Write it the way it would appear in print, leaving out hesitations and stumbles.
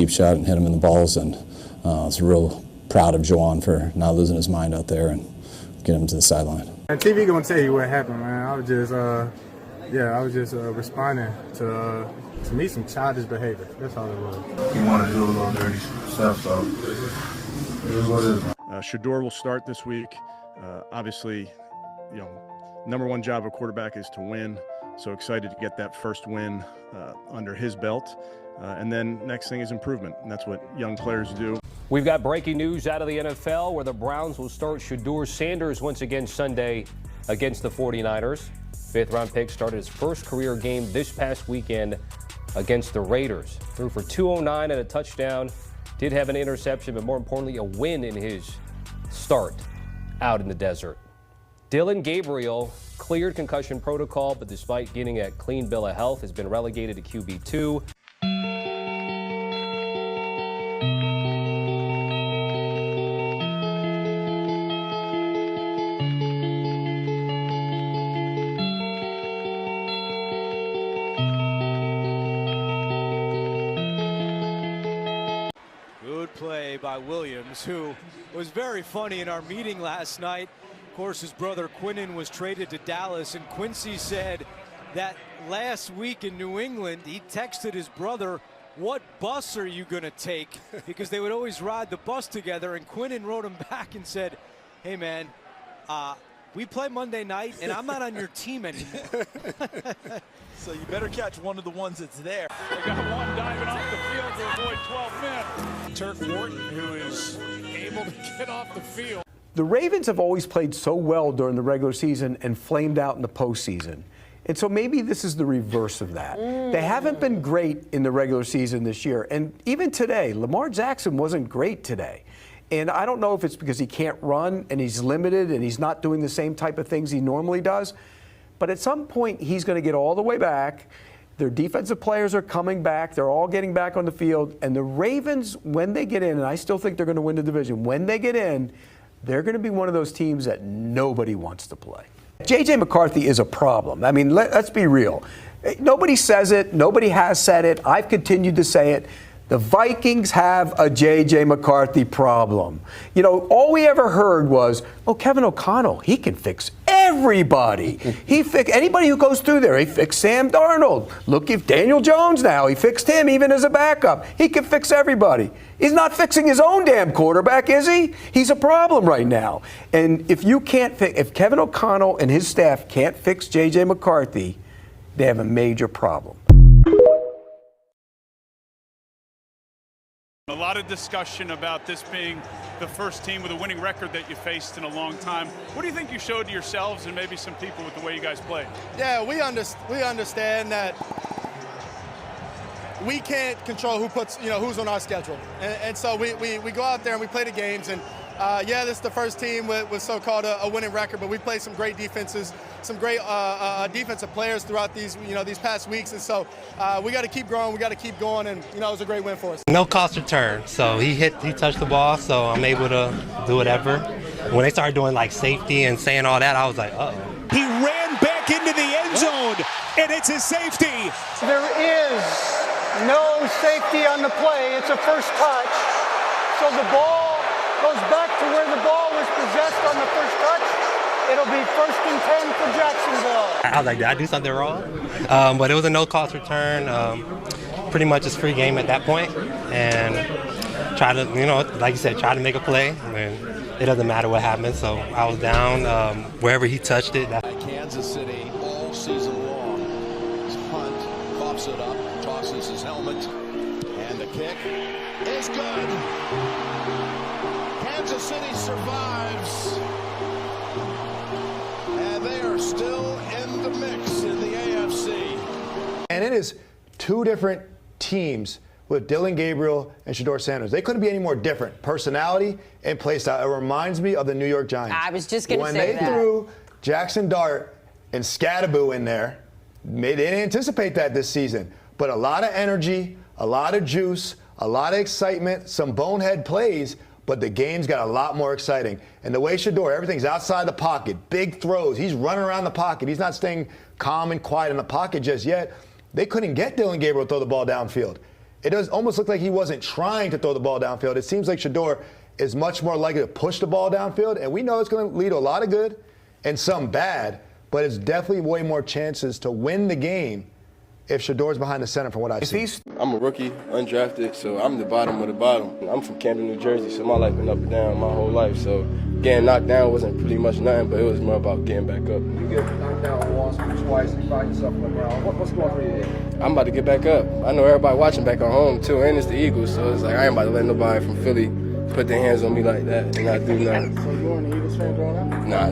Deep shot and hit him in the balls, and I was real proud of Juwan for not losing his mind out there and getting him to the sideline. And TV gonna tell you what happened, man. I was just responding to me some childish behavior. That's all it was. He wanted to do a little dirty stuff, so it is what it is. Shedeur will start this week. Obviously, number one job of a quarterback is to win. So excited to get that first win under his belt. And then next thing is improvement, and that's what young players do. We've got breaking news out of the NFL where the Browns will start Shedeur Sanders once again Sunday against the 49ers. Fifth-round pick started his first career game this past weekend against the Raiders. Threw for 209 and a touchdown. Did have an interception, but more importantly, a win in his start out in the desert. Dillon Gabriel cleared concussion protocol, but despite getting a clean bill of health, has been relegated to QB2. Good play by Williams, who was very funny in our meeting last night. Of course, his brother Quinnen was traded to Dallas, and Quincy said that last week in New England, he texted his brother, "What bus are you going to take?" Because they would always ride the bus together, and Quinnen wrote him back and said, "Hey, man, we play Monday night, and I'm not on your team anymore." So you better catch one of the ones that's there. They got one diving off the field to avoid 12 men. Turk Wharton, who is able to get off the field. The Ravens have always played so well during the regular season and flamed out in the postseason. And so maybe this is the reverse of that. They haven't been great in the regular season this year. And even today, Lamar Jackson wasn't great today. And I don't know if it's because he can't run and he's limited and he's not doing the same type of things he normally does. But at some point, he's going to get all the way back. Their defensive players are coming back. They're all getting back on the field. And the Ravens, when they get in, and I still think they're going to win the division, when they get in, they're going to be one of those teams that nobody wants to play. J.J. McCarthy is a problem. I mean, let's be real. Nobody says it. Nobody has said it. I've continued to say it. The Vikings have a J.J. McCarthy problem. All we ever heard was, oh, Kevin O'Connell, he can fix everybody. Anybody who goes through there. He fixed Sam Darnold. Look at Daniel Jones now. He fixed him even as a backup. He can fix everybody. He's not fixing his own damn quarterback, is he? He's a problem right now. And if Kevin O'Connell and his staff can't fix J.J. McCarthy, they have a major problem. A lot of discussion about this being the first team with a winning record that you faced in a long time. What do you think you showed to yourselves and maybe some people with the way you guys played? Yeah, we understand that we can't control who's on our schedule, and so we go out there and we play the games. And this is the first team with so-called a winning record, but we played some great defenses, some great defensive players throughout these past weeks, and so we got to keep growing, we got to keep going, and it was a great win for us. No cost return, so he touched the ball, so I'm able to do whatever. When they started doing like safety and saying all that, I was like, uh-oh. He ran back into the end zone, and it's a safety. There is no safety on the play. It's a first touch, so the ball goes back to where the ball was possessed on the first touch. It'll be 1st and 10 for Jacksonville. I was like, did I do something wrong? But it was a no-cost return. Pretty much a free game at that point. And try to, like you said, try to make a play. I mean, it doesn't matter what happens. So I was down wherever he touched it. Kansas City all season long. His punt, pops it up, tosses his helmet. And the kick is good. Kansas City survives, and they are still in the mix in the AFC. And it is two different teams with Dillon Gabriel and Shedeur Sanders. They couldn't be any more different. Personality and play style. It reminds me of the New York Giants. I was just going to say that. When they threw Jackson Dart and Scadaboo in there, they didn't anticipate that this season. But a lot of energy, a lot of juice, a lot of excitement, some bonehead plays, but the game's got a lot more exciting. And the way Shedeur, everything's outside the pocket, big throws. He's running around the pocket. He's not staying calm and quiet in the pocket just yet. They couldn't get Dillon Gabriel to throw the ball downfield. it does almost look like he wasn't trying to throw the ball downfield. It seems like Shedeur is much more likely to push the ball downfield, and we know it's going to lead to a lot of good and some bad, but it's definitely way more chances to win the game if Shedeur's behind the center from what I've seen. I'm a rookie, undrafted, so I'm the bottom of the bottom. I'm from Camden, New Jersey, so my life been up and down my whole life. So getting knocked down wasn't pretty much nothing, but it was more about getting back up. You get knocked down once or twice, you find yourself on the ground. What's going through your head? I'm about to get back up. I know everybody watching back at home too, and it's the Eagles, so it's like I ain't about to let nobody from Philly put their hands on me like that and not do nothing. So you weren't an Eagles fan growing up? Nah.